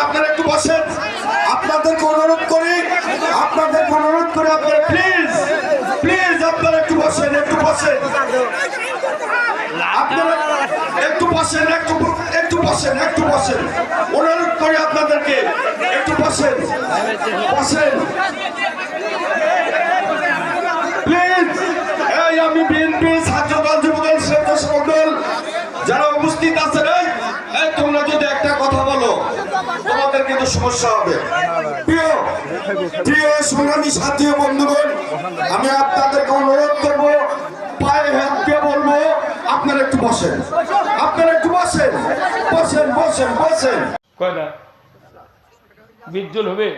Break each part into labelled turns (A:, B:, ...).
A: আপনারা একটু বসেন, আপনাদেরকে অনুরোধ করি, আপনারা প্লিজ আপনারা একটু বসেন, আপনারা একটু বসেন, অনুরোধ করি আপনাদেরকে একটু বসেন প্লিজ। এই আমি বিএনপি ছাত্রদল যুবদল স্বেচ্ছাসেবক যারা উপস্থিত আছেন, এই তোমরা যদি একটা কথা বলো তোমাদের কিন্তু সমস্যা হবে। প্রিয় সংগ্রামী সাথী ও বন্ধুগণ, আমি আপনাদেরকে অনুরোধ করবো, পায়ে হাত দিয়ে বলবো আপনারা একটু বসেন।
B: কয়টা বিদ্যুৎ হবে?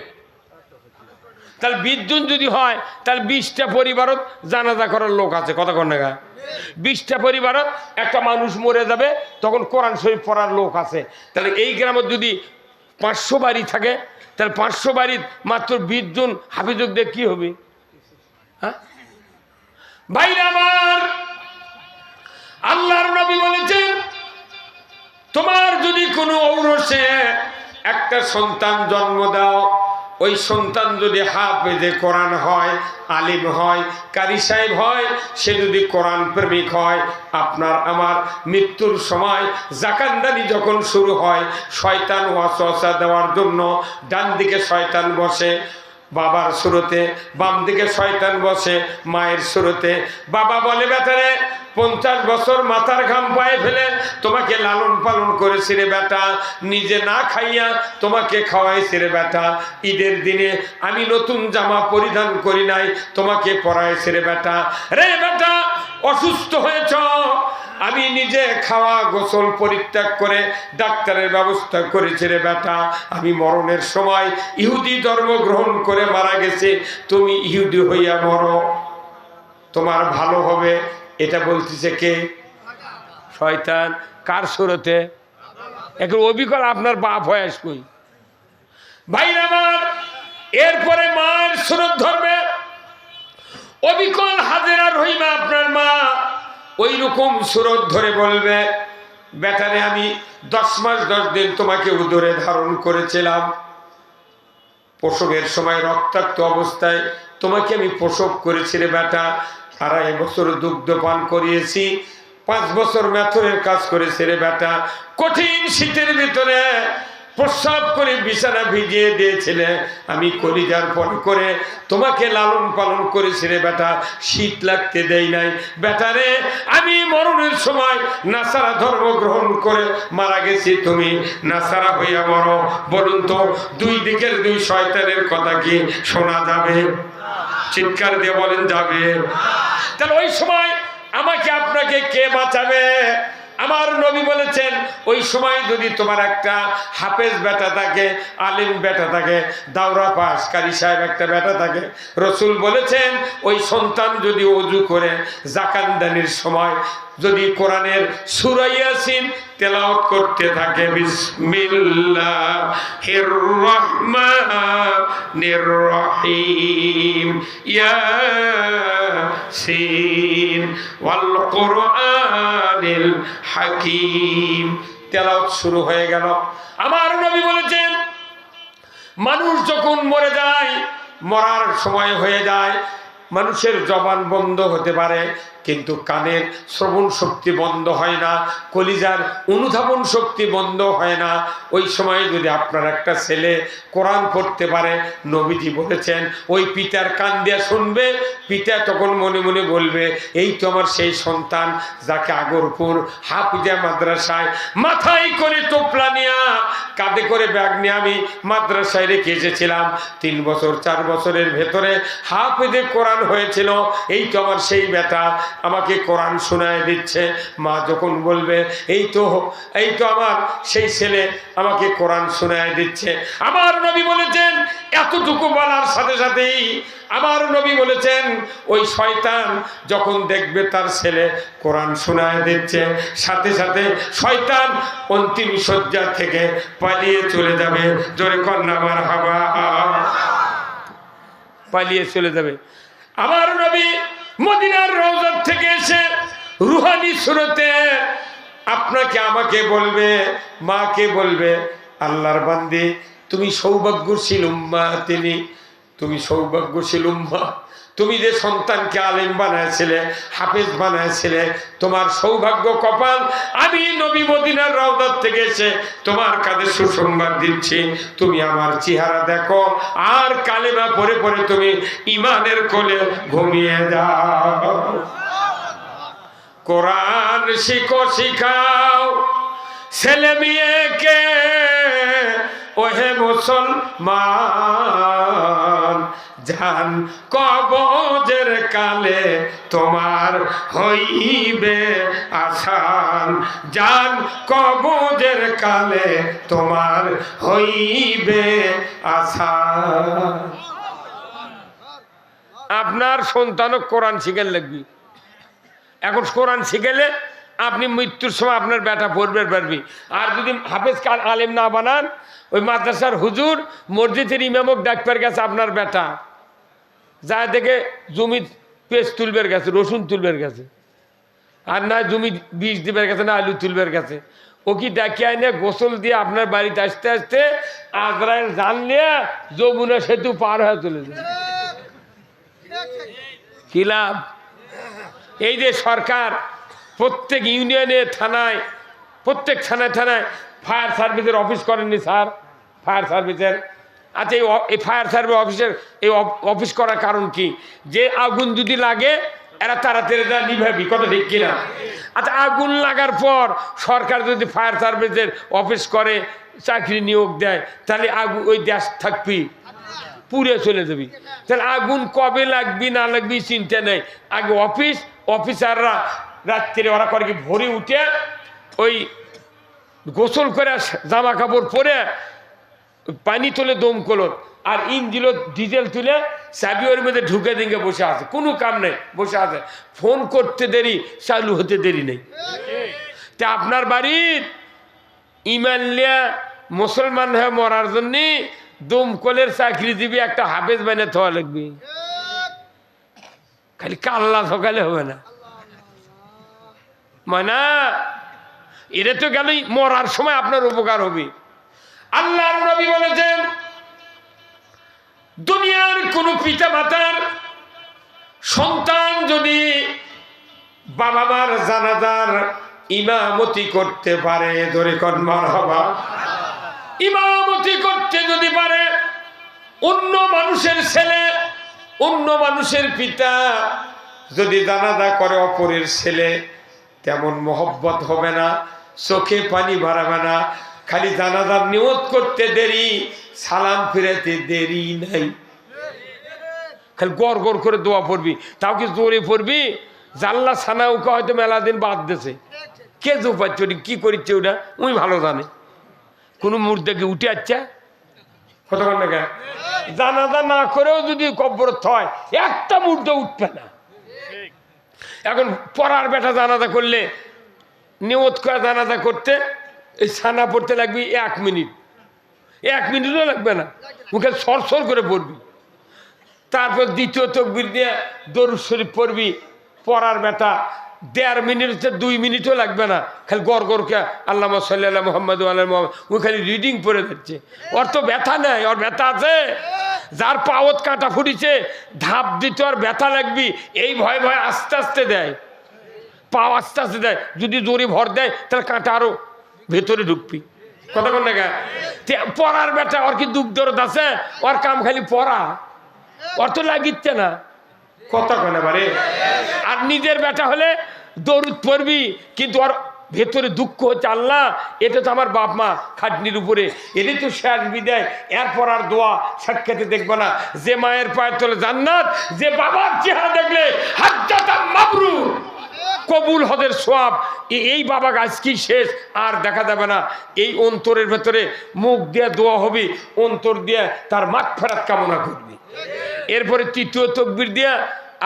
B: তাহলে বিদ্যুৎ যদি হয় তাহলে 20টা পরিবারত জানাজা করার লোক আছে, কথা কন না? 20টা পরিবারত একটা মানুষ মরে যাবে, তখন কোরআন শরীফ পড়ার লোক আছে। তাহলে এই গ্রামের যদি 500 বাড়ি থাকে, তাহলে 500 বাড়ির মাত্র 20 জন হাফিজুক দিয়ে কি হবে? হ্যাঁ ভাইরা আমার, আল্লাহর নবী বলেছেন, তোমার যদি কোনো ঔরসে একটা সন্তান জন্ম দাও, ওই সন্তান যদি হাফেজে কোরআন হয়, আলিম হয়, কারি সাহেব হয়, সে যদি কোরআন প্রেমিক হয়, আপনার আমার মৃত্যুর সময় জাকাতদানি যখন শুরু হয়, শয়তান ওয়াসওয়াসা দেওয়ার জন্য ডান দিকে শয়তান বসে বাবার সুরতে, বাম দিকে শয়তান বসে মায়ের সুরতে। বাবা বলে, বেটারে 50 বছর মাথার ঘাম পায়ে ফেলে তোমাকে লালন পালন করেছি রে বেটা, নিজে না খাইয়া তোমাকে খাওয়াইছি রে বেটা, ঈদের দিনে আমি নতুন জামা পরিধান করি নাই, তোমাকে পরাইছি রে বেটা। রে বেটা, অসুস্থ হয়েছ, আমি নিজে খাওয়া গোসল পরিত্যাগ করে ডাক্তারের ব্যবস্থা করেছি রে বেটা, আমি মরণের সময় ইহুদি ধর্ম গ্রহণ করে মারা গেছি, তুমি ইহুদি হইয়া মরো, তোমার ভালো হবে। এটা বলতেছে কে? শয়তান। কার সুরতে? এখন অবিকল আপনার বাপ হয়ে আসবই। ভাইরা আমার, এরপরে মায়ের সুরত ধরবে, অবিকল হাজেরা রহিমা আপনার মা ওই রকম সুরত ধরে বলবে, বেটারে আমি 10 মাস 10 দিন তোমাকে উদরে ধারণ করেছিলাম, প্রসবের সময় রক্তাক্ত অবস্থায় তোমাকে আমি প্রসব করেছি রে বেটা, 2.5 বছর দুগ্ধ পান করিয়েছি, 5 বছর মেথরের কাজ করেছে রে বেটা, কঠিন শীতের ভিতরে প্রস্রাব করে বিছানা ভিজিয়ে দিয়েছিলে, আমি কলিজার পর করে তোমাকে লালন পালন করেছি রে বেটা, শীত লাগতে দেই নাই বেটারে, আমি মরণের সময় নাসারা ধর্ম গ্রহণ করে মারা গেছি, তুমি নাসারা হইয়া মরো। বলুন তো, 2 দিকের 2 শয়তানের কথা কি শোনা যাবে? চিৎকার দিয়ে বলেন যাবে? তাহলে ওই সময় আমাকে আপনাকে কে বাঁচাবে? আমার নবী বলেছেন, ওই সময় যদি তোমার একটা হাফেজ বেটা থাকে, আলিম বেটা থাকে, দাওরা পাস কারি সাহেব একটা বেটা থাকে, রসুল বলেছেন ওই সন্তান যদি ওযু করে জাকাতদানির সময় যদি কোরআনের সূরা ইয়াসিন তেলাওয়াত করতে থাকে, বিসমিল্লাহির রহমানির রহিম, ইয়াসিন ওয়াল কুরআনিল হাকিম, তেলাওয়াত শুরু হয়ে গেল। আমার নবী বলেছেন, মানুষ যখন মরে যায়, মরার সময় হয়ে যায়, মানুষের জবান বন্ধ হতে পারে, কিন্তু কানের শ্রবণ শক্তি বন্ধ হয় না, কলিজার অনুধাবন শক্তি বন্ধ হয় না। ওই সময় যদি আপনার একটা ছেলে কোরআন পড়তে পারে, নবীজি বলেছেন ওই পিতার কান দিয়ে শুনবে, পিতা তখন মনে মনে বলবে, এই তো আমার সেই সন্তান যাকে আগরপুর হাফিজা মাদ্রাসায় মাথায় করে টোপলা নিয়া কাঁধে করে ব্যাগ নিয়ে আমি মাদ্রাসায় রেখে এসেছিলাম, 3 বছর 4 বছরের ভেতরে হাফিজে কোরআন হয়েছিল, এই তো আমার সেই বেটা, আমাকে কোরআন শোনায় দিচ্ছে। মা যখন বলবে এই তো আমার সেই ছেলে আমাকে কোরআন শোনায় দিচ্ছে, আমার নবী বলেছেন এতটুকু বলার সাথে সাথেই আমার নবী বলেছেন ওই শয়তান যখন দেখবে তার ছেলে কোরআন শোনায় দিচ্ছে, সাথে সাথে শয়তান অন্তিম শয্যা থেকে পালিয়ে চলে যাবে। জোরে কন্যা মারহাবা, পালিয়ে চলে যাবে। আমার নবী মদিনার রওজা থেকে এসে রুহানি সুরতে আপনাকে আমাকে বলবে, মাকে বলবে, আল্লাহর বান্দি তুমি সৌভাগ্যশীল উম্মা, তুমি সৌভাগ্যশীল উম্মা, তুমি যে সন্তানকে আলেম বানাইছিলে, হাফেজ বানাইছিলে, তোমার সৌভাগ্য কপাল। আমি নবী মদিনার রওজা থেকে এসে তোমার কাছে সুসংবাদ দিচ্ছি, তুমি আমার চেহারা দেখো আর কালেমা পড়ে পড়ে তুমি ইমানের কোলে ঘুমিয়ে যাও। কোরআন শিখো, শিখাও ছেলে মেয়েকে, ওহে মুসলমান জান কবজের কালে তোমার হইবে আসান, জান কবজের কালে তোমার হইবে আসান। আপনার সন্তানও কোরআন শিখেন লাগবে। এখন কোরআন শিখেলে আপনি মৃত্যুর সময় আপনার বেটা পড়বে পারবি। আর যদি হাফেজ আলেম না বানান, ওই মাদ্রাসার হুজুর মসজিদের ইমামক ডাক্তার গেছে আপনার বেটা, যা দেখে জমি পেঁচ তুলবের গেছে, রসুন তুলবের গেছে, আর না জমি বীজ দিবের গেছে, না আলু তুলবের গেছে। ও কি ডাকে আইনে গোসল দিয়ে আপনার বাড়িতে আসতে আসতে আজরাইল জানলে যমুনা সেতু পার হয়ে চলে যায়। কি লাভ? এই যে সরকার প্রত্যেক ইউনিয়নে থানায়, প্রত্যেক থানায় থানায় ফায়ার সার্ভিসের অফিস করেননি স্যার? ফায়ার সার্ভিসের, আচ্ছা এই ফায়ার সার্ভিস অফিসের এই অফিস করার কারণ কি? যে আগুন যদি লাগে এরা তাড়াতাড়ি নিভাবি, কথা ঠিক কিনা? আচ্ছা আগুন লাগার পর সরকার যদি ফায়ার সার্ভিসের অফিস করে, চাকরি নিয়োগ দেয়, তাহলে আগুন ওই দেশ থাকবি, পুড়ে চলে যাবি। তাহলে আগুন কবে লাগবি না লাগবি চিন্তা নেই, আগে অফিসাররা রাত্রে ওরা করে কি ভোরে উঠে ওই গোসল করে জামা কাপড় পরে পানি তোলে দমকলত, আর ইঞ্জিল ডিজেল তুলে চাবি ওর মধ্যে ঢুকে দিকে বসে আছে, কোনো কাম নেই, বসে আছে। ফোন করতে দেরি, চালু হতে দেরি নেই। তা আপনার বাড়ির ইমান লিয়া মুসলমান হয়ে মরার জন্যে দমকলের চাকরিজীবী একটা হাফেজ বানিয়ে থাকা লাগবে। খালি কাল্লা সকালে হবে না, মানে এটা তো গেলেই মরার সময় আপনার উপকার হবে। আল্লাহর নবী বলেছেন দুনিয়ার কোন পিতা মাতার সন্তান যদি বাবা মার জানাজার ইমামতি করতে পারে, ধরে কোন মারহাবা, ইমামতি করতে যদি পারে, অন্য মানুষের ছেলে, অন্য মানুষের পিতা যদি জানাজা করে অপরের ছেলে, তেমন মহব্বত হবে না, চোখে পানি ভরাবে না, খালি জানাজার নিয়ত করতে দেরি, সালাম ফিরাতে দেরি নাই, খালি গড় গড় করে দোয়া পড়বি। তাও কি জোরে পড়বি? জাল্লা সানাউকে হয়তো মেলা দিন বাদ দিয়েছে, কে জোপাচ্ছে কি করিচ্ছে ওটা উনি ভালো জানে। কোনো মুর্দাকে উঠে আসছে কতক্ষণ না, জানাজা না করেও যদি কবরত হয় একটা মুর্দা উঠবে না। এখন পড়ার বেটা জানাজা করলে, নিয়ত করে জানাজা করতে এই ছানা পড়তে লাগবে 1 মিনিট, 1 মিনিটও লাগবে না, মুখে সরসর করে পড়বি। তারপর দ্বিতীয় তকবীর দিয়ে দরুদ শরীফ পড়বি, পড়ার বেটা 1.5 মিনিট হচ্ছে 2 মিনিটও লাগবে না, খালি গড় গড়কে আল্লাহুম্মা সাল্লি আলা মুহাম্মাদ ওয়া আলা মুহাম্মাদ, ও খালি রিডিং পড়ে যাচ্ছে। ওর তো ব্যথা নেই, ওর ব্যথা আছে। যার পাওত কাটা ফুটিছে ধাপ দিতে ওর ব্যথা লাগবি, এই ভয় ভয় আস্তে আস্তে দেয়, পাও আস্তে আস্তে দেয়। যদি জোরে ভর দেয় তাহলে কাঁটা আরো ভেতরে ঢুকবি, কতক্ষণ না। পড়ার বেটা ওর কি দুঃখ দরদ আছে? ওর কাম খালি পড়া, ওর তো লাগিচ্ছে না, কতক্ষণ এবারে। আর নিজের বেটা হলে দরুদ পড়বি, কিন্তু ওর ভেতরে দুঃখ হচ্ছে, আল্লাহ এটা তো আমার বাপ মা খাটনির উপরে, এটাই তো শেষ বিদায়, এরপর আর দোয়া সাক্ষাতে দেখবো না। যে মায়ের পায়ের তলে জান্নাত, যে বাবার চেহারা দেখলে হাজ্জাতাম মাবরুর, কবুল হদের সোয়াব, এই বাবা আজকেই শেষ, আর দেখা যাবে না। এই অন্তরের ভেতরে মুখ দিয়ে দোয়া হবে, অন্তর দিয়ে তার মাগফিরাত কামনা করবি। এরপরে তৃতীয় তাকবীর দিয়া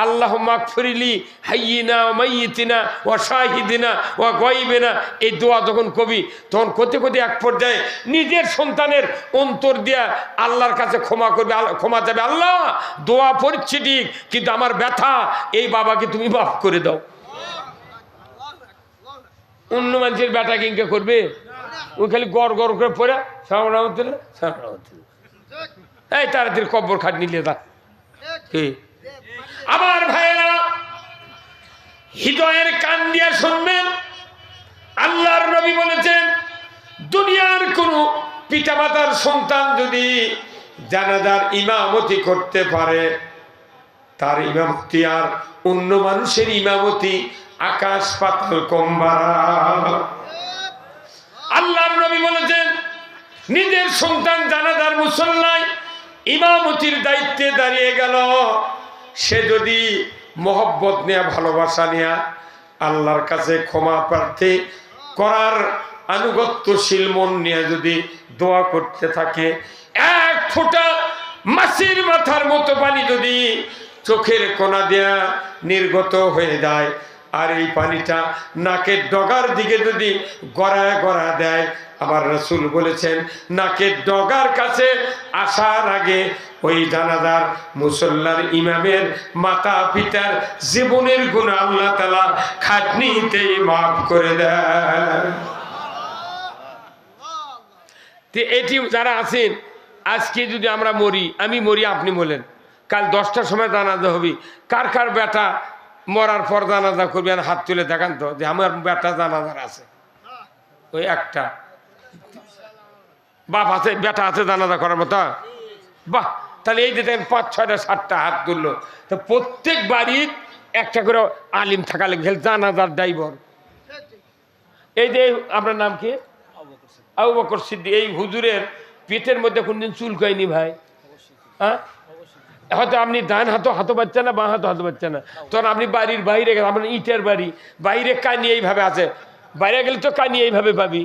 B: আল্লাহ মাগফিরলি হাইয়িনা ওয়া মাইয়িতিনা ওয়া শাহিদিনা ওয়া গায়বিনা, এই দোয়া যখন কবি তখন কোতে কোতে এক পর্যায়ে নিজের সন্তানের অন্তর দিয়া আল্লাহর কাছে ক্ষমা করবে, ক্ষমা যাবে। আল্লাহ দোয়া পড়ছি ঠিক, কিন্তু আমার ব্যথা, এই বাবাকে তুমি মাফ করে দাও। অন্য মানুষের বেটা কিংকে করবে, ওই খালি গড় গড় করে পড়ে এই তাড়াতাড়ি কব্বর খাট নিলে তা কি। আমার ভাইয়েরা, হৃদয়ের কান দিয়া শুনবেন, আল্লাহর নবী বলেছেন দুনিয়ার কোন পিতামাতার সন্তান যদি জানাজার ইমামতি করতে পারে, তার ইমামতি আর অন্য মানুষের ইমামতি আকাশ পাতাল কম্বারা। আল্লাহর নবী বলেছেন নিজের সন্তান জানাজার মুসল্লায় ইমামতির দায়িত্বে দাঁড়িয়ে গেল, সে যদি মহব্বত নেয়া, ভালোবাসা নেয়া, আল্লাহর কাছে ক্ষমা প্রার্থী করার আনুগত্যশীল মন নিয়ে যদি দোয়া করতে থাকে, এক ফোঁটা মাছির মাথার মতো পানি যদি চোখের কোনা দেয়া নির্গত হয়ে যায়, আর এই পানিটা নাকের ডগার দিকে যদি গড়ায় গড়া দেয়, আমার রাসূল বলেছেন নাকের ডগার কাছে আসার আগে ওই জানাজার মুসল্লার ইমামের মাতা পিতার জীবনের গুনাহ আল্লাহ তাআলা খাটনিতেই মাফ করে দেয়। এটি যারা আছেন, আজকে যদি আমরা মরি, আমি মরি, আপনি বলেন, কাল 10টার সময় জানাজা হবে, কার কার বেটা মরার পর জানাজা করবে, আর হাত তুলে দেখান তো যে আমার বেটা জানাজার আছে। ওই একটা বাপ আছে, বেটা আছে জানাজা করার মতো, বাহ, তাহলে এই যে দেখেন 5, 6টা 7টা হাত তুললো, তো প্রত্যেক বাড়ির একটা করে আলিম থাকা লাগবে, জানাজার ড্রাইভার। এই যে আপনার নাম কি? আবু বকর সিদ্দিক। এই হুজুরের পেটের মধ্যে কোনদিন চুল কয়নি ভাই? হ্যাঁ, হয়তো আপনি ডান হাতও পাচ্ছে না, বাঁ হাতও পাচ্ছে না, তখন আপনি বাড়ির বাইরে গেলেন, আপনার ইটের বাড়ি, বাইরে কানি এইভাবে আছে, বাইরে গেলে তো কানি এইভাবে পাবি।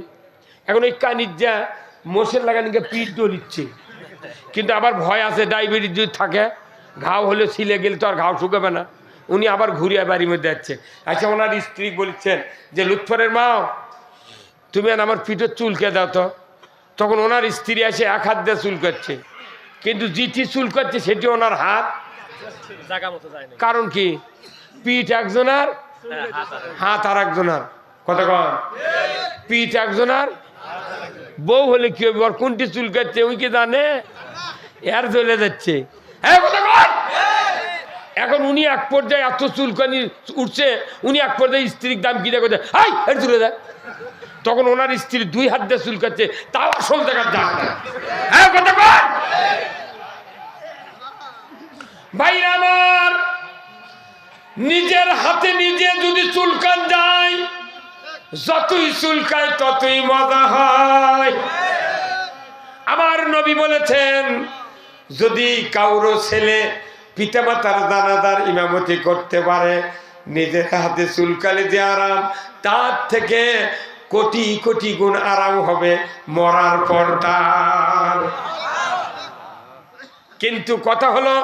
B: এখন ওই কানির যা মোষের লাগানিকে পিঠ দলিচ্ছে, কিন্তু আবার ভয় আছে ডায়াবেটিস যদি থাকে, ঘাও হলে ছিলে গেলে তো আর ঘাও শুকাবে না, উনি আবার ঘুরিয়ে বাড়ির মধ্যে যাচ্ছে। আচ্ছা, ওনার স্ত্রী বলছেন যে লুৎফরের মা, তুমি আমার পিঠের চুলকে দাও তো। তখন ওনার স্ত্রী এসে এক হাত দিয়ে চুল করছে, কিন্তু যেটি চুল করছে সেটি ওনার হাত, কারণ কি পিঠ একজনার, হাত আর একজনার। কথা কন, পিঠ একজনার, বউ হলে কি হবে, ওর কোনটি চুল কাটছে ওই কি জানে, এর জ্বলে যাচ্ছে। এখন উনি এক পর্যায়ে এত চুলকানি উঠছে, উনি এক পর্যায়ে স্ত্রীর দাম কি দেখে চলে যায়, তখন ওনার স্ত্রী 2 হাত দিয়ে চুল কাটছে, তাও আসল দেখার দাম। হ্যাঁ কথা কন ভাই আমার, নিজের হাতে নিজে যদি চুলকান যায়, যতই চুলকায় ততই মজা হয়। আমার নবী বলেছেন যদি কাউরো ছেলে পিতামাতার জানাজার ইমামতি করতে পারে, নিজের হাতে চুলকালে যে আরাম, তার থেকে কোটি কোটি গুণ আরাম হবে মরার পর তার। কিন্তু কথা হলো,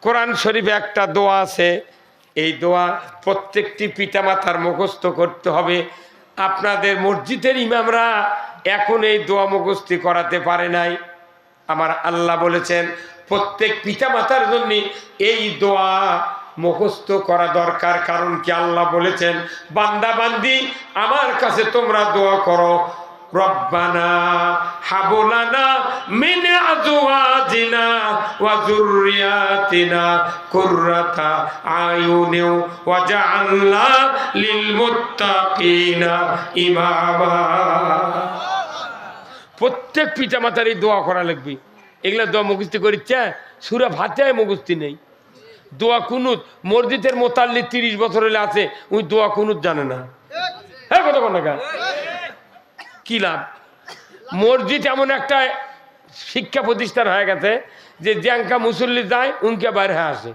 B: কোরআন শরীফে একটা দোয়া আছে, এই দোয়া প্রত্যেকটি পিতামাতার মুখস্থ করতে হবে। আপনাদের মসজিদের ইমামরা এখন এই দোয়া মুখস্থি করাতে পারে নাই। আমার আল্লাহ বলেছেন প্রত্যেক পিতামাতার জন্য এই দোয়া মুখস্থ করা দরকার। কারণ কি, আল্লাহ বলেছেন বান্দা বান্দি আমার কাছে তোমরা দোয়া করো, রব্বানা হাবলানা মিন আজওয়াজিনা ওয়া যুররিয়াতিনা কুররাতা আয়ুনি ওয়াজআলনা লিল মুত্তাকিনা ইমামা। প্রত্যেক পিতামাতার এই দোয়া করা লাগবে। এগুলা দোয়া মুখস্থ করিচ্ছে, সূরা ফাতিহায় মুখস্থি নেই। দোয়া কুনুত, মসজিদের মোতাল্লি 30 বছর হলে আছে, ওই দোয়া কুনুত জানে না। হ্যাঁ কথা বল না কেন? কি লাভ? মসজিদ এমন একটা শিক্ষা প্রতিষ্ঠান হয়ে গেছে যে জ্যাঙ্কা মুসল্লি যায় উনকে বাইরে আসে।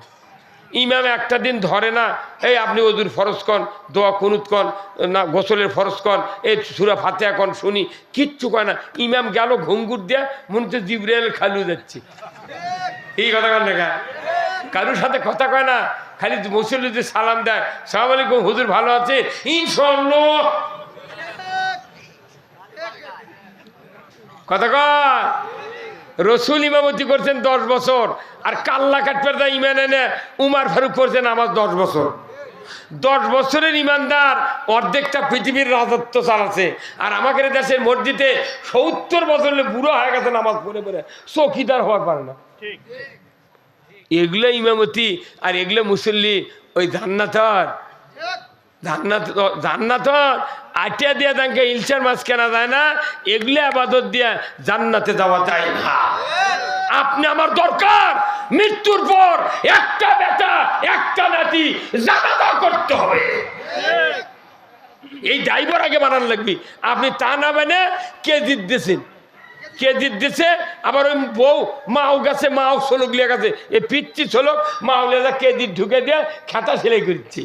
B: ইমাম একটা দিন ধরে না, এই আপনি ওজুর ফরজ কন, দোয়া কুনুত কন, না গোসলের ফরজ কন, এই সূরা ফাতিহা কন, শুনি কিচ্ছু কয় না। ইমাম গেল ঘুঙ্গুর দিয়ে, মনে হচ্ছে জিবরাইল খালু যাচ্ছে। এই কথা কন না, কারুর সাথে কথা কয় না, খালি মুসল্লি যে সালাম দেয়, সালাম আলাইকুম হুজুর ভালো আছে ইনশাআল্লাহ। কথা কয়। রসুল ইমামতি করছেন 10 বছর, আর কাল্লা কাটপেরদা ইমান এনে উমার ফারুক করছেন আমার 10 বছর। 10 বছরের ইমানদার অর্ধেকটা পৃথিবীর রাজত্ব চালাচ্ছে, আর আমাদের দেশের মসজিদে 70 বছরের বুড়ো হয়ে গেছে নামাজ পড়ে পড়ে, চৌকিদার হওয়ার পারে না। এগুলো ইমামতি আর এগুলো মুসল্লি। ওই জান্নাতর আটিয়া দিয়া তাকে ইলশার মাছ কেনা যায় না, এগুলো আবাদত দিয়া জান্নাতে যাওয়া যায় না। আপনি আমার দরকার মৃত্যুর পর একটা বেটা একটা নাতি জানাজা করতে হবে, এই ড্রাইভার আগে বানান লাগবে। আপনি তা না বানে কে জিততেছেন, কে জিততেছে, আবার ওই বউ মাও গেছে, মাও ছোলক লিয়ে গেছে, এ পিচ্ছি ছোলক মাও লেজা কেজি ঢুকে দিয়ে খাতা সেলাই করছে।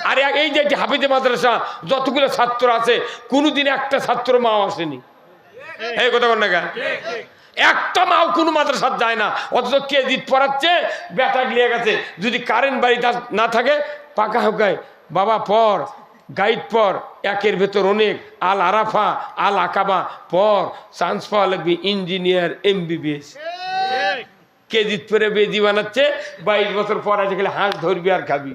B: আর এই যে হাফিজে মাদ্রাসা যতগুলো ছাত্র আছে, কোনোদিন একটা ছাত্র মাও আসেনি। এই কথা বল না, একটা মাও কোনো মাদ্রাসা যায় না, অথচ কেজি পড়াচ্ছে, বেটা লিয়ে গেছে। যদি কারেন্ট বাড়িটা না থাকে, পাকা হোকায় বাবা পর গাইড পর, একের ভেতর অনেক, আল আরাফা আল আকাবা পর, চান্স পাওয়া লাগবে ইঞ্জিনিয়ার MBBS। কেজিত পরে বেজি বানাচ্ছে, 22 বছর পর আছে গেলে হাঁস ধরবি আর খাবি।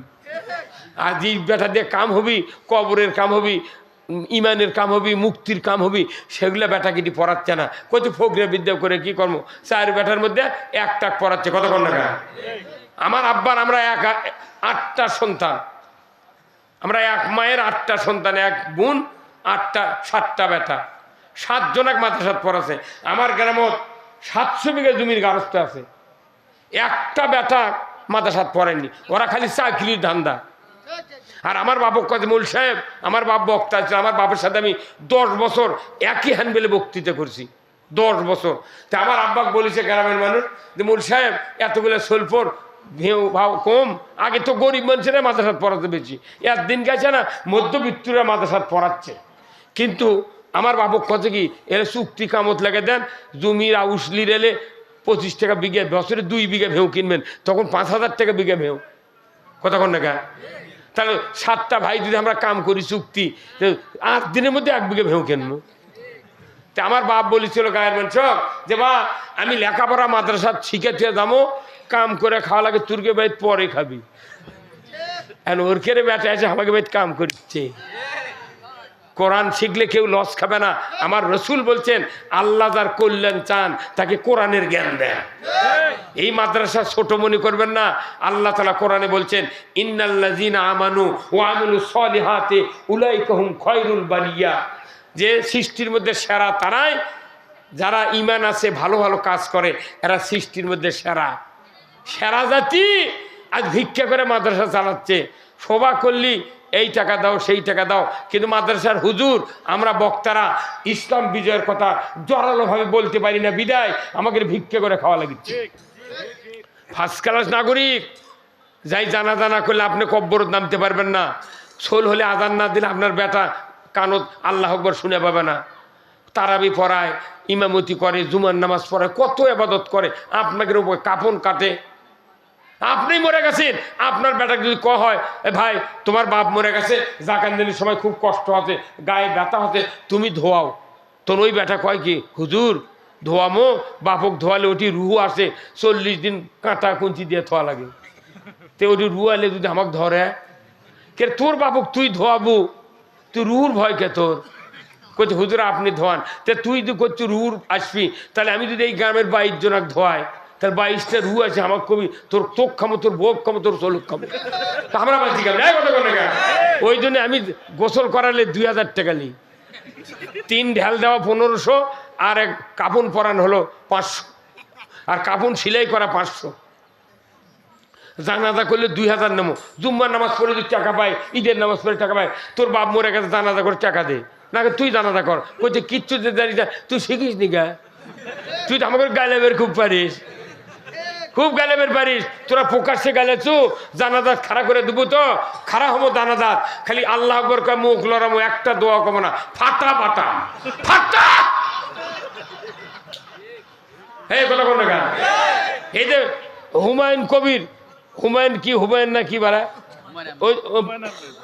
B: আর যে বেটা দিয়ে কাম হবি, কবরের কাম হবি, ইমানের কাম হবি, মুক্তির কাম হবি, সেগুলো বেটা কিটি পড়াচ্ছে না। কত ফকরে বিদ্যা করে কি কর্ম, 4 বেটার মধ্যে একটা পড়াচ্ছে। কতক্ষণ না আমার আব্বার, আমরা 8টা সন্তান, আমরা এক মায়ের 8টা সন্তান, এক বোন 7টা বেটা, 7 জন এক মাদ্রাসাত পড়াছে। আমার গ্রামত 700 বিঘা জমির গারস্থ আছে, একটা বেটা মাদ্রাসাত পড়েননি, ওরা খালি চাকরির ধান্দা। আর আমার বাবক কাছে মূল সাহেব, আমার বাপ বক্তা আছে, আমার বাপের সাথে আমি 10 বছর একই হ্যান্ডবেলে বক্তৃতা করছি, 10 বছর। তা আমার আব্বাক বলেছে গ্রামের মানুষ যে মূল সাহেব এতগুলো সলফর ভেউ ভাও কম, আগে তো গরিব মানুষেরা মাদ্রাসাত পড়াতে বেশি, একদিন গেছে না মধ্যবিত্তরা মাদ্রাসাত পড়াচ্ছে। কিন্তু আমার বাবক কাছে কি এরা চুক্তি কামত লাগে দেন, জমির আউসলি রেলে 25 টাকা বিঘা, বছরে 2 বিঘা ভেউ কিনবেন, তখন 5000 টাকা বিঘা ভেউ। কতক্ষণ না, তাহলে 7টা ভাই যদি আমরা কাম করি চুক্তি, 8 দিনের মধ্যে 1 বিঘা ভেউ কিনবো। তা আমার বাপ বলেছিল গায়ের মানুষ যে বা আমি লেখাপড়া মাদ্রাসা শিখেছে যাবো, কাম করে খাওয়া লাগে তুর্গে বাইত পরে খাবি। এখন ওর কেড়ে বেটা আছে আমাকে বাইত কাম করছে। কোরআন শিখলে কেউ লস খাবে না। আমার রসুল বলছেন আল্লাহ যার কল্যাণ চান তাকে কোরআনের জ্ঞান দেন। এই মাদ্রাসা ছোট মনে করবেন না। আল্লাহ তাআলা কোরআনে বলছেন ইন্নাল্লাযীনা আমানু ওয়া আমিলুস সলিহাতি উলাইকা হুম খায়রুল বারিয়া, যে সৃষ্টির মধ্যে সেরা তারাই যারা ঈমান আছে, ভালো ভালো কাজ করে, এরা সৃষ্টির মধ্যে সেরা। সেরা জাতি আজ ভিক্ষা করে মাদ্রাসা চালাচ্ছে। সভা করলি এই টাকা দাও সেই টাকা দাও, কিন্তু মাদ্রাসার হুজুর আমরা বক্তারা ইসলাম বিজয়ের কথা জোরালোভাবে বলতে পারি না, বিদায় আমাকে ভিক্ষা করে খাওয়া লাগিচ্ছে। ফার্স্ট ক্লাস নাগরিক, যাই জানা জানা করলে আপনি কব্বরত নামতে পারবেন না। সোল হলে আজান না দিলে আপনার বেটা কানত আল্লাহ আকবার শুনে পাবে না। তারাবি পড়ায়, ইমামতি করে, জুমার নামাজ পড়ায়, কত ইবাদত করে, আপনাকে উপর কাফন কাটে। আপনি মরে গেছেন, আপনার বেটা যদি ক হয় ভাই তোমার বাপ মরে গেছে, জাকান্দানির সময় খুব কষ্ট হচ্ছে, গায়ে ব্যথা হচ্ছে, তুমি ধোয়াও, তোর ওই বেটা কয় কি হুজুর ধোয়ামো, বাপক ধোয়ালে ওটি রুহু আসে, 40 দিন কাঁটা কুঞ্চি দিয়ে ধোয়া লাগে। তো ওটি রুহু আলে যদি আমাকে ধরে, কে তোর বাপক তুই ধোয়াবো, তুই রুহুর ভয় কে তোর? কইতে হুজুর আপনি ধোয়ান। তে তুই যদি করছি রুহুর আসবি, তাহলে আমি যদি এই গ্রামের 22 জনাক ধোয়াই, তার 22টা রু আছে, আমার কবি তোর চোখ খামো, তোর বোক খামো, তোর চলুক খামো, আমরা বাঁচি খাবো। ওই জন্য আমি গোসল করালে 2000 টাকা নিই, 3 ঢাল দেওয়া 1500, আর এক কাপড় পরান হলো 500, আর কাপড় সেলাই করা 500। জানাজা করলে 2000 নেবো, জুম্মার নামাজ পড়লে তুই টাকা পাই, ঈদের নামাজ পড়লে টাকা পাই, তোর বাপ মরে গেছে জানাজা করে টাকা দে না, তুই জানাজা কর। কইছে কিচ্ছু জানিস না, তুই শিখিস নি গা, তুই তো আমাকে গালেবের খুব পারিস, খুব গালেবের পারিস, তোরা প্রকাশ্যে গালেছু জানাজা খাড়া করে দেবো, তো খাড়া হবো জানাজাত, খালি আল্লাহ আকবর কয় মুখ লড়ামো, একটা দোয়া কমো না, ফাটা ফাটা ফাটা। এই কথা কোন না, এই যে হুমায়ুন কবির, হুমায়ুন কি হুমায়ুন না কি বাড়া,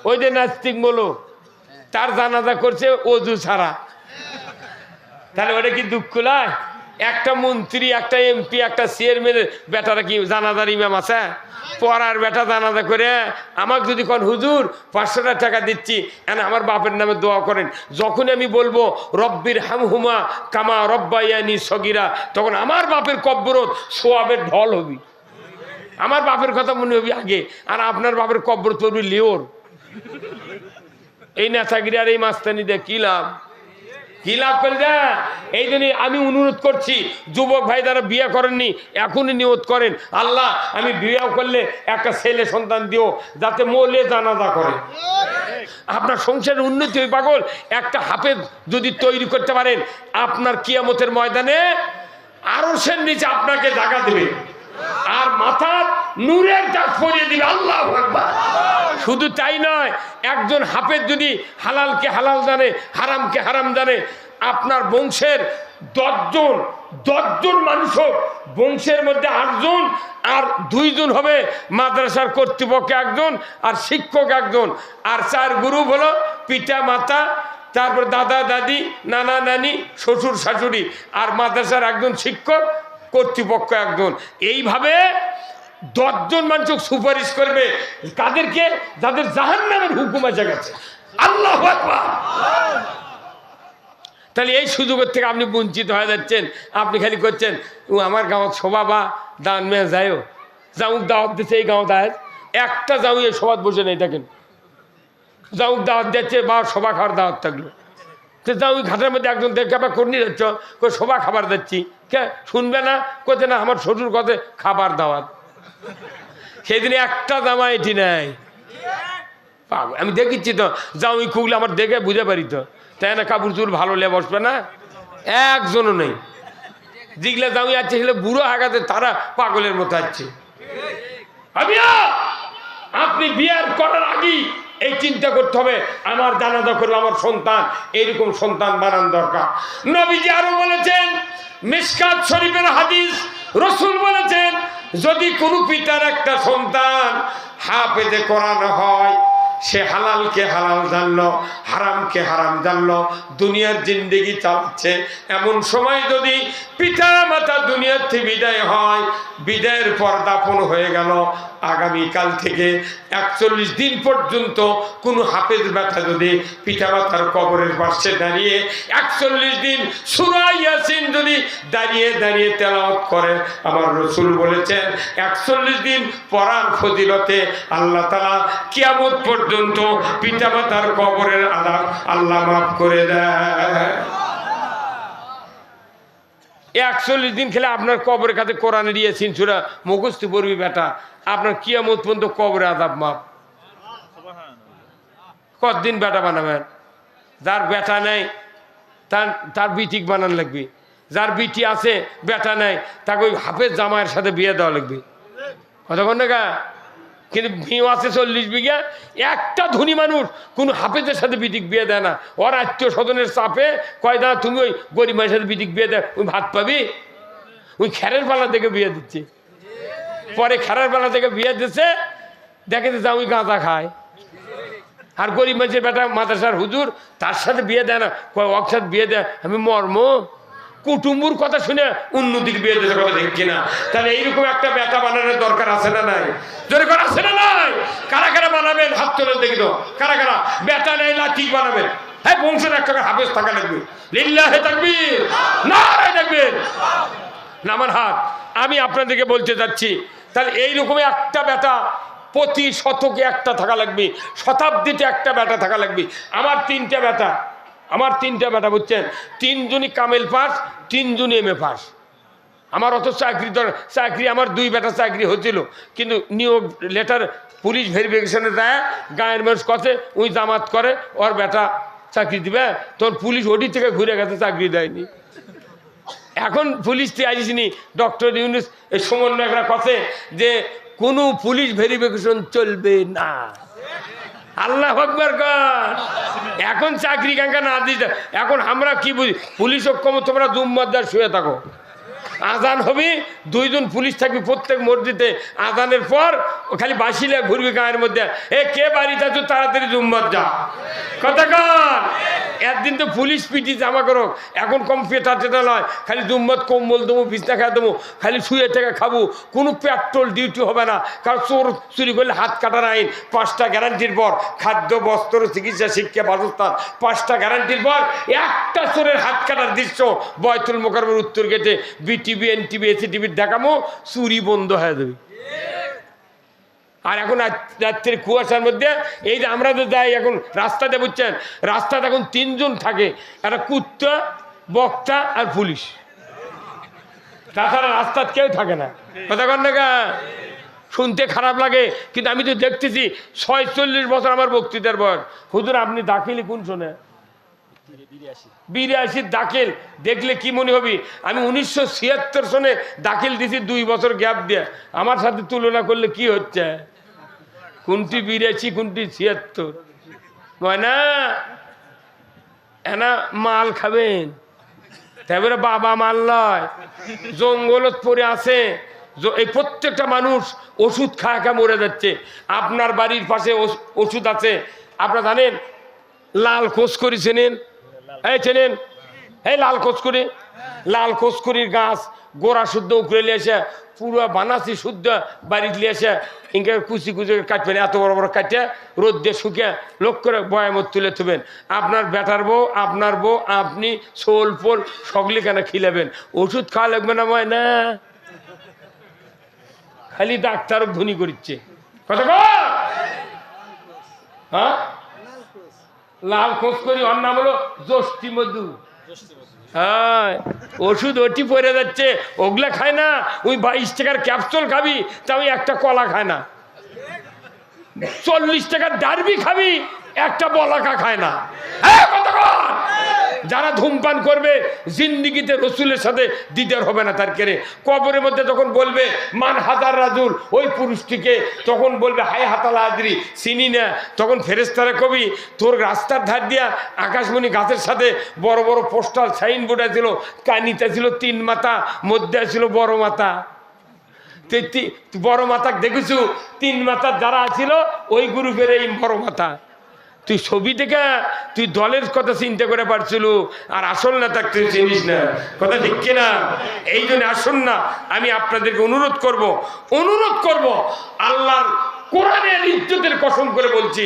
B: ওই যে নাস্তিক বলো, তার জানাজা করছে অজু ছাড়া, তাহলে ওটা কি দুঃখ নয়? একটা মন্ত্রী, একটা এমপি, একটা চেয়ারম্যানের বেটারা কি জানাজার ইমাম আছে? পড়ার বেটা জানাজা করে আমাকে যদি কোন হুজুর 500 টাকা দিচ্ছি, আমার বাপের নামে দোয়া করেন, যখন আমি বলবো রব্বির হামহুমা কামা রব্বায়ানি সগীরা, তখন আমার বাপের কব্বরত সোয়াবের ঢল হবি, আমার বাপের কথা মনে হবি আগে, আর আপনার বাপের কব্বরত হবি লিওর। এই নেতাগিরি আর এই মাস্তানি দিয়ে কি লাভ? কি লাভ করে যা? এই জন্যই আমি অনুরোধ করছি, যুবক ভাই যারা বিয়ে করেননি এখনই নিয়ত করেন, আল্লাহ আমি বিয়ে করলে একটা ছেলে সন্তান দিও, যাতে মোলে জানাজা করে। আপনার সংসারের উন্নতি হই পাগল। একটা হাফেজ যদি তৈরি করতে পারেন, আপনার কিয়ামতের ময়দানে আরশের নিচে আপনাকে জায়গা দেবে, আর মাথার নূরের দাগ পরিয়ে দিবে। আল্লাহু আকবার। শুধু তাই নয়, একজন হাফেজ যদি হালালকে হালাল জানে, হারামকে হারাম জানে, আপনার বংশের 10 জন মানুষ হোক, বংশের মধ্যে 8 জন, আর 2 জন হবে মাদ্রাসার কর্তৃপক্ষ 1 জন, আর শিক্ষক 1 জন, আর 4 গ্রুপ হলো পিতা মাতা, তারপর দাদা দাদি, নানা নানি, শ্বশুর শাশুড়ি, আর মাদ্রাসার 1 জন শিক্ষক, কর্তৃপক্ষ 1 জন। এইভাবে 10 জন মানুষ সুপারিশ করবে কাদেরকে? যাদের জাহান্নামের হুকুম এসে গেছে। আল্লাহু আকবার। তাহলে এই সুযোগের থেকে আপনি বঞ্চিত হয়ে যাচ্ছেন। আপনি খালি করছেন ও আমার গাঁৱত সভা বা দান মেয়ে যায়ও, যাউক দাওয়াত দিচ্ছে, এই গাঁৱত আয় একটা যাও, এই সভাত বসে নেই দেখেন, যাউক দাওয়াত দিচ্ছে বা সভা খাওয়ার দাওয়াত থাকলো, তো যাও ওই ঘাটের মধ্যে একজন দেখে আবার কর্নি যাচ্ছ, সভা খাবার দিচ্ছি, কে শুনবে না? কোথায় না আমার শ্বশুর কথা খাবার দাওয়াত, সেদিনে একটা জামা এটি নাই। আমি দেখিচ্ছি তো, যাও ওই খুগলে আমার দেখে বুঝে পারি তো, তাই না? কাপড় চুল ভালো লে বসবে না, একজনও নেই। যেগুলা যাও আছে সেগুলো বুড়ো হাগাতে, তারা পাগলের মতো আছে। আপনি বিয়ার করার আগেই এই চিন্তা করতে হবে, আমার জানাজা করবে আমার সন্তান, এইরকম সন্তান বানান দরকার। নবীজি আরো বলেছেন, মিশকাত শরীফের হাদিস, রাসূল বলেছেন, যদি কোনো পিতার একটা সন্তান হাফেজে কোরআন হয়, সে হালালকে হালাল জানলো, হারামকে হারাম জানলো, দুনিয়ার জিন্দেগি চালাচ্ছে, এমন সময় যদি পিতা মাতা দুনিয়ার থেকে বিদায় হয়, বিদায়ের পর দাফন হয়ে গেল, আগামীকাল থেকে 41 দিন পর্যন্ত কোনো হাফেজ ব্যথা যদি পিতা মাতার কবরের পাশে দাঁড়িয়ে 41 দিন সূরা ইয়াসিন যদি দাঁড়িয়ে দাঁড়িয়ে তেলাওয়াত করে, আমার রাসূল বলেছেন 41 দিন পড়ার ফজিলতে আল্লাহ তাআলা কিয়ামত পর্যন্ত পিতা মাতার কবরের আযাব আল্লাহ মাফ করে দেয়। 41 দিন খেলে আপনার কবরের কাছে কোরআনের ইয়াসিন সূরা মুখস্থ পড়বি বেটা, আপনার কিয়ামত পর্যন্ত কবরে আযাব মাফ। কতদিন বেটা বানাবেন? যার বেটা নেই তার বিটিক বানান লাগবে, যার বিটি আছে বেটা নেই তাকে ওই হাফেজ জামাইয়ের সাথে বিয়ে দেওয়া লাগবে। কতক্ষণ টাকা? কিন্তু ভিউ আছে 40 বিঘা, একটা ধনী মানুষ কোনো হাফেজের সাথে বিটিক বিয়ে দেয় না, ওর আত্মীয় স্বজনের চাপে কয় না তুমি ওই গরিব মায়ের সাথে বিটিক বিয়ে দেয়, ওই ভাত পাবি, ওই খেরের পালা থেকে বিয়ে দিচ্ছে। পরে খেরের পালা থেকে বিয়ে দিচ্ছে, দেখে যা ওই গাঁজা খায়, আর গরিব মানুষের বেটা মাদ্রাসার হুজুর তার সাথে বিয়ে দেয় না, কয় ওর সাথে বিয়ে দেয়। আমি মর্ম কুটুম্বুর কথা শুনে উন্নতির বিয়ে দিতে কথা দেখছি না। তাহলে এইরকম একটা বেটা বানানোর দরকার আছে না নাই? জোরে করে আছে না নাই? কারা কারা বানাবেন হাত তুলে দেখি তো, কারা কারা বেটা নেই না ঠিক বানাবেন? হ্যাঁ, বংশের একটা হাফেজ থাকা লাগবে। লিল্লাহি তাকবীর, নারায়ে তাকবীর। নামান হাত। আমি আপনাদেরকে বলতে যাচ্ছি, তাহলে এইরকম একটা বেটা প্রতি শতকে একটা থাকা লাগবে, শতাব্দীতে একটা বেটা থাকা লাগবে। আমার 3টা বেটা, বুঝছেন? 3 জনই কামেল পাস, 3 জনই এমএ পাস। আমার অত চাকরি আমার 2 বেটা চাকরি হচ্ছিল, কিন্তু নিয়োগ লেটার পুলিশ ভেরিফিকেশনে যায় গায়ের মানুষ কথা ওই জামাত করে ওর বেটা চাকরি দিবে, তোর পুলিশ ওডি থেকে ঘুরে গেছে চাকরি দেয়নি। এখন পুলিশ দিয়ে আসিনি ডক্টর ইউনুস এই সমন্বয়করা কথা যে কোনো পুলিশ ভেরিফিকেশন চলবে না। আল্লাহ আকবার কর। এখন চাকরি কাঙ্কা না দিতে এখন আমরা কি বুঝি, পুলিশ ঐক্যম তোমরা জুম্মাদার শুয়ে থাকো, আজান হবে 2 জন পুলিশ থাকবে প্রত্যেক মসজিদে, আজানের পর খালি বাসিলে ঘুরবি গায়ের মধ্যে, এ কে বাড়িতে আছো তাড়াতাড়ি জুম্মার যা কথা কর। একদিন তো পুলিশ পিটি জামা করো, এখন কম্পিউটার যেটা নয়, খালি জুম্মত কম্বল দেবো বিছনা খাওয়া দেবো, খালি শুয়ে থেকে খাবো, কোনো পেট্রোল ডিউটি হবে না, কারণ চোর চুরি করলে হাত কাটার আইন, 5টা গ্যারান্টির পর খাদ্য বস্ত্র চিকিৎসা শিক্ষা বাসস্থান, 5টা গ্যারান্টির পর একটা চোরের হাত কাটার দৃশ্য বয়তুল মোকাররমের উত্তর গেটে বিটিভি এনটিভি এসিটিভির দেখামো, চুরি বন্ধ হয়ে যাবে। আর এখন রাত্রের কুয়াশার মধ্যে এই যে আমরা তো যাই এখন রাস্তাতে বুঝছেন, রাস্তাতে এখন 3 জন থাকে, একটা কুত্তা বক্তা আর পুলিশ, তাছাড়া রাস্তার কেউ থাকে না কথা কন না। শুনতে খারাপ লাগে কিন্তু আমি তো দেখতেছি 46 বছর আমার বক্তৃতার বয়স। হুজুর আপনি দাখিলি কোন শোনে? 82 দাখিল দেখলে কি মনে হবে? আমি 1976 সনে দাখিল দিছি, 2 বছর গ্যাপ দিয়ে। আমার সাথে তুলনা করলে কি হচ্ছে, কোনটি 82 কোনটি 76? ময়না এনা মাল খাবেন, তারপরে বাবা মাল নয়, জঙ্গলত পড়ে আছে। এই প্রত্যেকটা মানুষ ওষুধ খায় খা মরে যাচ্ছে। আপনার বাড়ির পাশে ওষুধ আছে, আপনারা জানেন লাল কোসকরি চেনেন? এই চেনেন? এই লাল কোসকরি, লাল কোসকরির গাছ গোড়া শুদ্ধ উকড়ে নিয়ে এসে পুরো বানাসি শুদ্ধ বাড়িতে নিয়ে এসে ইনকে কুচি কুচি কাটবেন, এত বড় বড় কাটে রোদ দিয়ে শুকে লোক করে বয়ামত তুলে থবেন। আপনার বেটার বউ, আপনার বউ, আপনি সোল ফোল সকলে কেন খিলাবেন, ওষুধ খাওয়া লাগবে না ময় না, খালি ডাক্তার ধনী করছে কথা কর। হ্যাঁ লাল খোঁজ করি, ওর নাম হলো জ্যোষ্ঠী মধু। হ্যাঁ ওষুধ ওটি পড়ে যাচ্ছে, ওগুলা খায় না। ওই 22 টাকার ক্যাপসুল খাবি, তা ওই একটা কলা খায় না। 40 টাকার ডারবি খাবি, একটা বলাকা খায় না। হ্যাঁ কতক্ষণ যারা ধূমপান করবে জিন্দিগিতে রসুলের সাথে দিদার হবে না তার কেড়ে। কবরের মধ্যে যখন বলবে মান হাজার রাজুল, ওই পুরুষটিকে তখন বলবে হায় হাতালা আদরি চিনি না। তখন ফেরেশতারা কবি তোর রাস্তার ধার দিয়া আকাশমণি গাছের সাথে বড় বড় পোস্টাল সাইনবোর্ড ছিল, কানিতে ছিল 3 মাথা, মধ্যে ছিল বড় মাথা। বড় মাথা দেখেছু, 3 মাথার যারা ছিল ওই গ্রুপের এই বড় মাথা। তুই ছবি থেকে তুই দলের কথা চিন্তা করে পারছিল, আর আসল না থাকতে চিনিস না কথা ঠিক কিনা? এই জন্য আসুন না, আমি আপনাদেরকে অনুরোধ করব আল্লাহর কোরআনের ইজ্জতের কসম করে বলছি,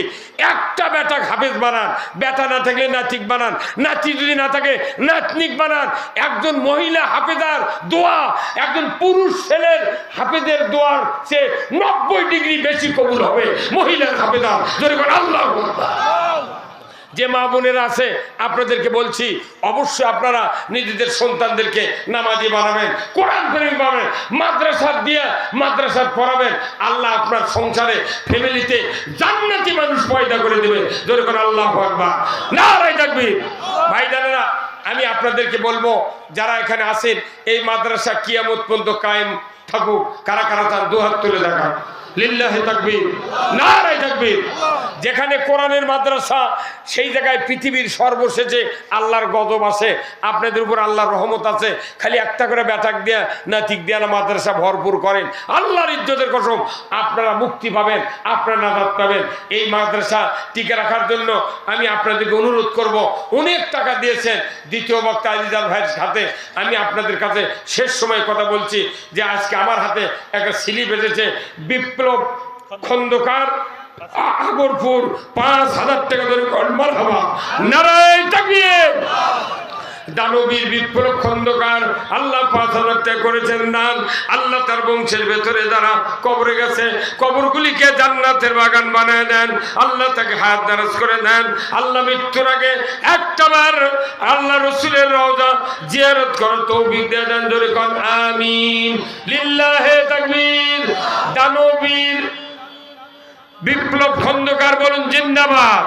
B: একটা বেটা হাফেজ বানান, বেটা না থাকলে নাতিক বানান, নাতি যদি না থাকে নাতনিক বানান। একজন মহিলা হাফেজার দোয়া একজন পুরুষ ছেলের হাফেজের দোয়ার সে 90 ডিগ্রি বেশি কবুল হবে মহিলার হাফেজার। যদি আল্লাহু আকবার। যে মা বোনেরা আছে আপনাদেরকে বলছি, অবশ্যই আপনারা নিজেদের সন্তানদেরকে নামাজি বানাবেন, কোরআন প্রেমিক বানাবেন, মাদ্রাসা পড়াবেন। আল্লাহ আপনার সংসারে ফ্যামিলিতে জান্নাতি মানুষ পয়দা করে দেবে। জোরে করে আল্লাহু আকবার, নারায়ে তাকবীর। ভাইজানেরা আমি আপনাদেরকে বলবো, যারা এখানে আছেন এই মাদ্রাসা কিয়ামত পর্যন্ত কায়েম থাকুক। কারা কারা তার 2 হাত তুলে দেখান। লিল্লাহি তাকবীর, নারায়ে তাকবীর। যেখানে কোরআনের মাদ্রাসা সেই জায়গায় পৃথিবীর সর্বশেষে আল্লাহর গজব আছে, আপনাদের উপর আল্লাহর রহমত আছে। খালি একটা করে ব্যাটাক দিয়া নাতিক দিয়া না মাদ্রাসা ভরপুর করেন, আল্লাহর ইজ্জতের কসম আপনারা মুক্তি পাবেন, আপনারা নাজাত পাবেন। এই মাদ্রাসা টিকে রাখার জন্য আমি আপনাদেরকে অনুরোধ করব, অনেক টাকা দিয়েছেন দ্বিতীয় বক্তা আজিজার ভাইয়ের হাতে। আমি আপনাদের কাছে শেষ সময় কথা বলছি যে আজকে আমার হাতে একটা স্লিপ এসেছে, বিপ্লব খন্দকার আগরপুর 5000 টাকা ধরে মারহাবা, নারায়ে তাকবীর। দানবীর বিপ্লব খন্দকার আল্লাহ 5,000 ত্যাগ করেছেন দান। আল্লাহ তার বংশের ভেতরে যারা কবরে গেছে কবরগুলিকে জান্নাতের বাগান বানায় দেন। আল্লাহ তাকে হায়াত দারাজ করে দেন। আল্লাহ মৃত্যুর আগে একটাবার আল্লাহ রসুলের রওজা জিয়ারত করার তৌফিক দিয়ে দেন। জোরে কোন আমিন। লিল্লাহে তাকবীর। দানবীর বিপ্লব খন্দকার বলুন জিন্দাবাদ।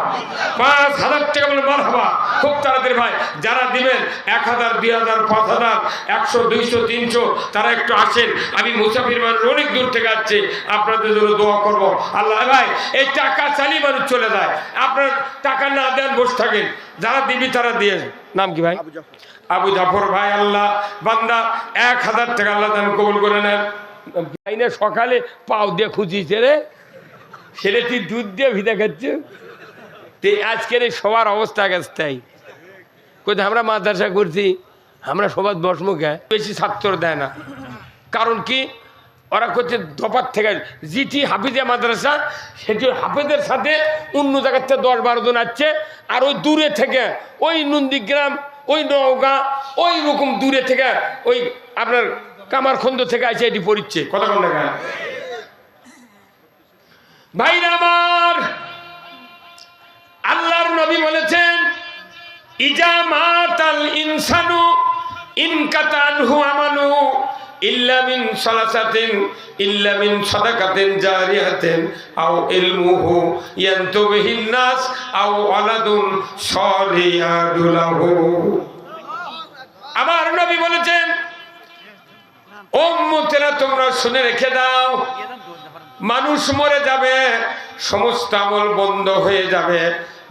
B: 5,000 টাকা বলুন মারহাবা। খুব তাড়াতাড়ি ভাই যারা দিবেন 1,000 2,000 5,000 100 200 300 তারা একটু আসেন। আমি মুসাফির মানুষ অনেক দূর থেকে আসছি, আপনাদের জন্য দোয়া করব। আল্লাহ ভাই এই টাকা চালিয়ে মানুষ চলে যায়, আপনার টাকা না দেন বসে থাকেন, যারা দিবি তারা দিয়ে। নাম কি ভাই? আবু জাফর ভাই। আল্লাহ বান্দা 1,000 টাকা আল্লাহ দান কবুল করে নেন। সকালে পাও দিয়ে খুঁজিছে রে ছেলেটি দুধ দিয়ে ভিদা খাচ্ছে। তো আজকের এই সবার অবস্থা গেছে তাই কোথায় আমরা মাদ্রাসা করছি, আমরা সবার বসমুখে বেশি ছাত্র দেয় না। কারণ কি ওরা করছে দফার থেকে জিটি হাফিজিয়া মাদ্রাসা, সেটি হাফেজের সাথে অন্য জায়গার থেকে 10-12 জন আসছে। আর ওই দূরে থেকে ওই নন্দীগ্রাম ওই নওগাঁ ওই রকম দূরে থেকে ওই আপনার কামারখন্দ থেকে আসে এটি পড়িচ্ছে। কথা বল না ভাইরা আমার, আল্লাহর নবী বলেছেন ইজা মাতাল ইনসানু ইনকাতানহু আমালু ইল্লা মিন সালাসাতিন ইল্লা মিন সাদাকাতিন জারিয়াতিন আও ইলমুহু ইয়ানতুবিহিন নাস আও ওয়ালাদুন সালিহাতু লাহু। আমার নবী বলেছেন ও উম্মতেরা তোমরা শুনে রেখে দাও, মানুষ মরে যাবে, সমস্ত আমল বন্ধ হয়ে যাবে,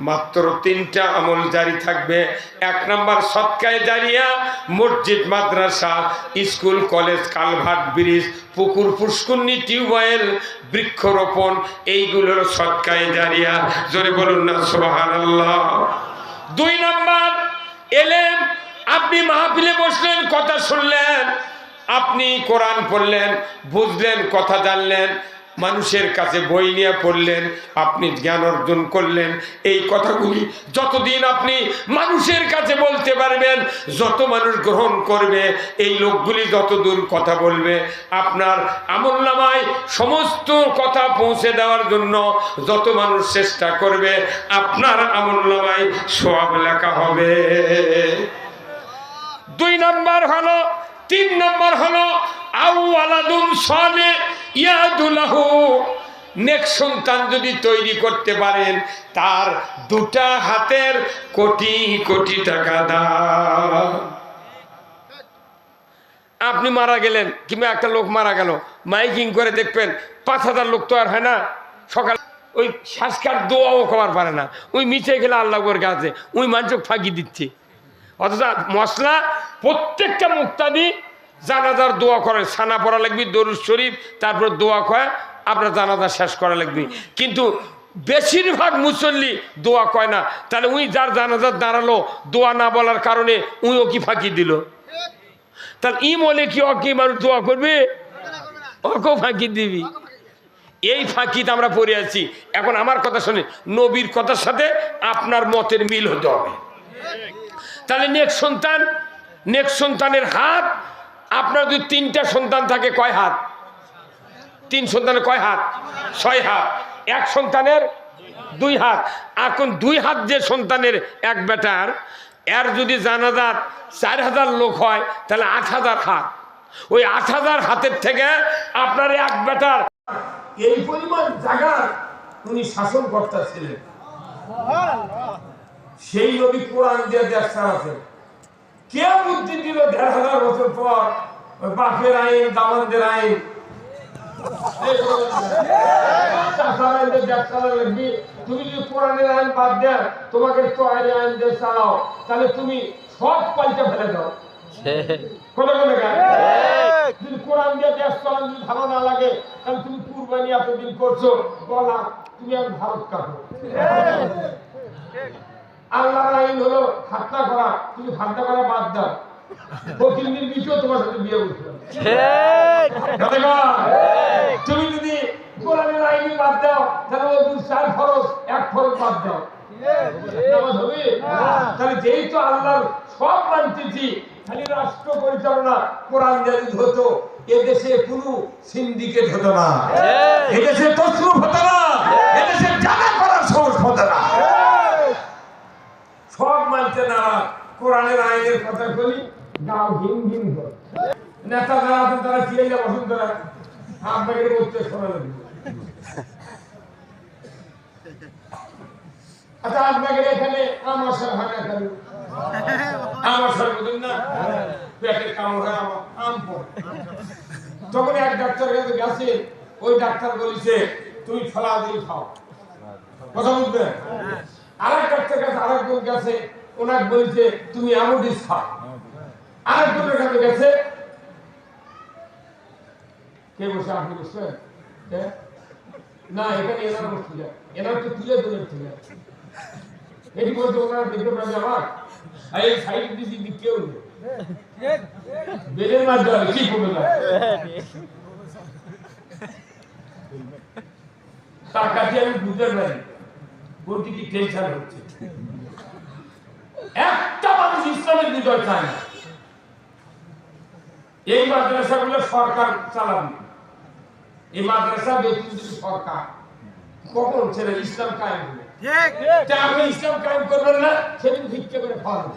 B: মাত্র 3টা আমল জারি থাকবে। 1 নম্বর সদকায়ে জারিয়া, মসজিদ মাদ্রাসা স্কুল কলেজ কালভার্ট ব্রিজ পুকুর পুষ্করণী টিউবওয়েল বৃক্ষরোপণ এইগুলোর সদকায়ে জারিয়া। জোরে বলুন না সুবহানাল্লাহ। 2 নম্বর এলেম, আপনি মাহফিলে বসলেন, কথা শুনলেন, আপনি কোরআন পড়লেন, বুঝলেন, কথা জানলেন, মানুষের কাছে বই নিয়ে পড়লেন, আপনি জ্ঞান অর্জন করলেন। এই কথাগুলি যতদিন আপনি মানুষের কাছে বলতে পারবেন, যত মানুষ গ্রহণ করবে, এই লোকগুলি যত দূর কথা বলবে, আপনার আমলনামায় সমস্ত কথা পৌঁছে দেওয়ার জন্য যত মানুষ চেষ্টা করবে, আপনার আমলনামায় সওয়াব লেখা হবে। 2 নম্বর হলো, 3 নম্বর হলো আওয়ালাদুন সালে ইয়াদুলাহু, নেক সন্তান যদি তৈরি করতে পারেন, তার 2টা হাতের কোটি কোটি টাকা দাম। আপনি মারা গেলেন কিংবা একটা লোক মারা গেল, মাইকিং করে দেখবেন 5,000 লোক তো আর হয় না, সকাল ওই শ্বাসকার দোয়াও খাবার পারে না, ওই মিছে গেলে আল্লাহ ওর কাছে ওই মানুষ ফাঁকি দিচ্ছে। অথচ মশলা প্রত্যেকটা মুক্তাদি জানাজার দোয়া করে, ছানা পড়া লাগবে, দরুদ শরীফ, তারপর দোয়া কয়, আপনার জানাজা শেষ করা লাগবে। কিন্তু বেশিরভাগ মুসল্লি দোয়া কয় না, তাহলে উই যার জানাজার দাঁড়ালো দোয়া না বলার কারণে উইও কি ফাঁকি দিল? তাহলে ই বলে কি অকি মানুষ দোয়া করবে, ওকেও ফাঁকি দিবি। এই ফাঁকিতে আমরা পড়ে আছি। এখন আমার কথা শুনে নবীর কথার সাথে আপনার মতের মিল হতে হবে। তাহলে নেক সন্তানের হাত, আপনার যদি 3টা সন্তান থাকে কয় হাত? 3 সন্তানের কয় হাত? 6 হাত। 1 সন্তানের 2 হাত। এখন 2 হাত যে সন্তানের এক বেটার, এর যদি জানাজাত 4,000 লোক হয়, তাহলে 8,000 হাত। ওই 8,000 হাতের থেকে আপনার এক বেটার এই পরিমাণ জায়গা উনি শাসন কর্তা ছিলেন। সেই নবী কোরআন দিয়ে দেশ চালাতেন। কে বুদ্ধি দিল 1,500 বছর পর বাপের আইন, দামানদের আইন, তুমি যদি কোরআনের আইন বাদ দেন, তোমাকে তৈরি আইন দিয়ে চালাও, তাহলে তুমি সব পাল্টে ফেলে দাও। যদি কোরআন দিয়ে দেশ চালান যদি ভালো না লাগে, তাহলে তুমি কুরবানি এতদিন করছো, বলা তুমি আর ভারত কাটো। আল্লাহর আইন হলো ঠাট্টা করা, তুমি ঠাট্টা করা বাদ দাও। ফকিরনির বিটিও তোমার সাথে বিয়ে করতে, তুমি যদি কোরআনের আইন বাদ দাও, তাহলে ওই 4 ফরজ 1 ফরজ বাদ দাও। নামাজ হবে? তাহলে যেই তো আল্লাহর সব মানতেছি, খালি রাষ্ট্র পরিচালনা কোরআন জারি হতো, এদেশে কোনো সিন্ডিকেট হতো না, এদেশে তসরুফ হতো না, এদেশে জানা করার সাহস হতো না। সব মানতে না, কোরআনের আইনের কথা বলি, গাও ঘিন ঘিন করে। নেতা যারা আছেন তারা চিরাইলা বসুন্ধরা আপনাকে বলতে শোনা লাগবে। আচ্ছা, আপনাকে এখানে আমাশার ভাঙা কেন? আমাশার বুঝুন না, পেটে কামড়ে আম পড়ে। যখন এক ডাক্তার কাছে গেছে, ওই ডাক্তার বলেছে তুমি ফলা দিয়ে খাও, কথা বুঝবেন? আরেক ডাক্তার কাছে আরেকজন গেছে, ওনাকে বলছে তুমি আমুডিস খাও। আরেকজনের কাছে গেছে, কে বসে? আপনি বসবেন না? এখানে এনার বসতে যায়, এনার তো তুলে দূরে তুলে এটি বলতে ওনারা দেখতে পাবে আমার এই সাইড দিছি কেউ নেই, বেড়ে না যাবে কি করবে না, তার কাছে আমি বুঝতে পারি বলতে কি টেনশন হচ্ছে। একটা মানুষ ইসলামের বিজয় চায় না। এই মাদ্রাসাগুলো সরকার চালাবে, এই মাদ্রাসা বেতন দিবে সরকার। কখন ছেলে ইসলাম কায়েম হবে? আপনি ইসলাম কায়েম করবেন না, সেদিন ভিক্ষা করে খাওয়াবেন।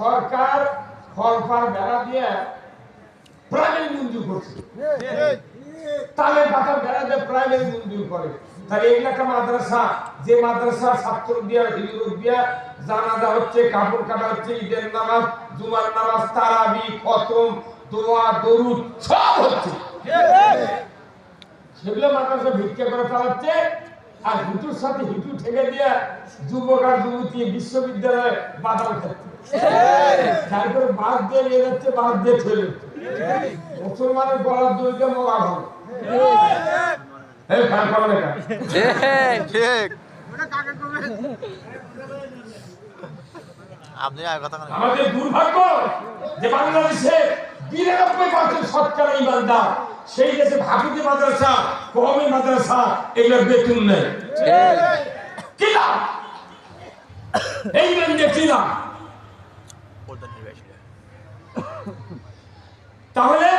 B: সরকার ফলফার বেড়া দিয়ে প্রাইমারি মঞ্জুর করছে, তাহলে পাতা বেড়া দিয়ে প্রাইমারি মঞ্জুর করে। তাহলে এগুলো একটা মাদ্রাসা, যে মাদ্রাসা ছাত্র দিয়া হিজরত দিয়া জানাজা হচ্ছে, কাপড় কাটা হচ্ছে, ঈদের নামাজ, জুমার নামাজ, তারাবি, খতম, দোয়া, দরুদ সব হচ্ছে, সেগুলো মাদ্রাসা ভিক্ষা করে চালাচ্ছে। আর হিটুর সাথে হিটু ঠেকে দিয়ে যুবক আর যুবতী বিশ্ববিদ্যালয়ে বাদাম খাচ্ছে, তারপরে বাদ দিয়ে নিয়ে যাচ্ছে, বাদ দিয়ে ঠেলে মুসলমানের গলার দড়িতে মরা ভালো। আমাদের দুর্ভাগ্য যে বাংলাদেশে ৯২% শতকরা ইমানদার, সেই দেশে ভাবিতে মাদ্রাসা, কওমি মাদ্রাসা, এগুলোর বেতন নেই। কি লাভ? এই ইমান দিয়ে কি লাভ? তাহলে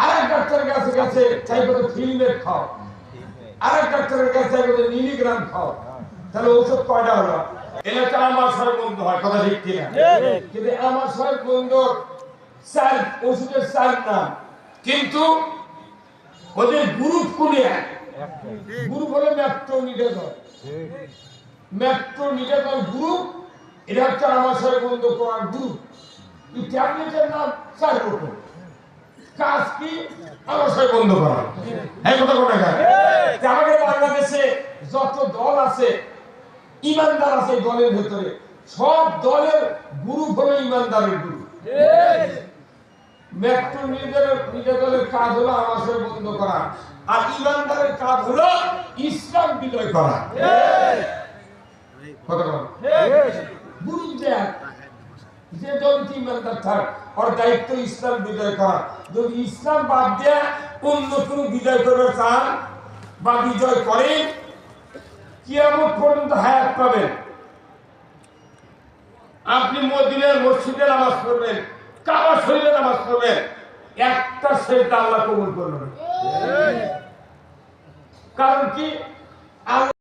B: আরেক ডাক্তারের কাছে গেছে চাইবে তো ফিল্মেট খাও, আরেক ডাক্তারের কাছে চাইবে তো মিলিগ্রাম খাও। তাহলে ওষুধ কয়টা হলো? এটা আমার সয় বন্ধ হয়, কথা ঠিক কিনা? কিন্তু আমার সয় বন্ধ চাল ওষুধের চাল না, কিন্তু ওদের গ্রুপ কোনে গ্রুপ হলো ম্যাট্রোনিডাজল, ম্যাট্রোনিডাজল গ্রুপ। এটা হচ্ছে আমার সয় বন্ধ করার গ্রুপ। এই ট্যাবলেটের নাম 4 রকম, কাজ কি? আমার সয় বন্ধ করা। এই কথা কোনে গায়? আমাদের বাংলাদেশে যত দল আছে, ইমানদার আছে দলের ভেতরে, সব দলের গ্রুপ হলো ইমানদারের গ্রুপ। ম্যাট্রোনিডাজলের কাজ হলো আমার সয় বন্ধ করা, আর ইমানদারের কাজ হলো ইসলাম বিজয় করা। কথা বল, গ্রুপ দেয় যে দলটি ইমানদার থাক, ওর দায়িত্ব ইসলাম বিজয় করা। যদি ইসলাম বাদ দিয়ে অন্য কোনো বিজয় করতে চান বা বিজয় করেন, কিয়ামত পর্যন্ত হায়াত পাবেন। আপনি মদিনার মসজিদে নামাজ পড়বেন, কাবা শরীফে নামাজ পড়বেন, একটা সেজদা আল্লাহ কবুল করবেন। কারণ কি?